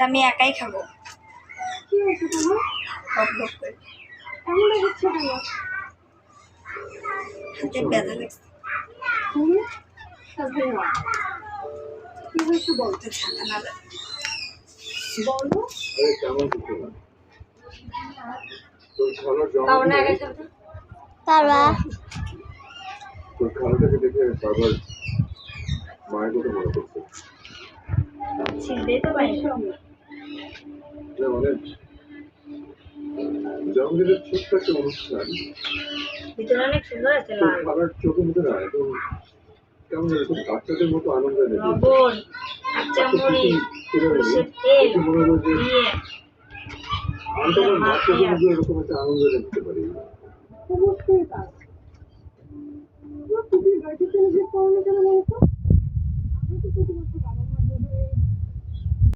এটা আমি একাই খাবো। কি হয়েছে তোমার? এমন লাগছে কেন? হাতে ব্যথা লাগছে। কি হয়েছে বলতে ছাতা না বলো। তারা তোর খালাটাকে দেখে বাবার মায়ের কথা মনে পড়ছে। ছিলতেই তো পারি মানে জন্মদিনের ছোট্ট একটা অনুষ্ঠান, ভিতরে অনেক সুন্দর আছে তোর লাল খালার চোখের মধ্যে না একদম কেমন এরকম বাচ্চাদের মতো আনন্দ নেবে। লবণ কাঁচা মরিচ সরষের তেল মনে হলো যে দিয়ে আমি তো আমার বাচ্চাদের মধ্যে এরকম একটা আনন্দ দেখতে পারি। অবশ্যই তাই। তুমি বাড়িতে চলে যে করলে কেন বলতো? আমরা তো প্রতি বছর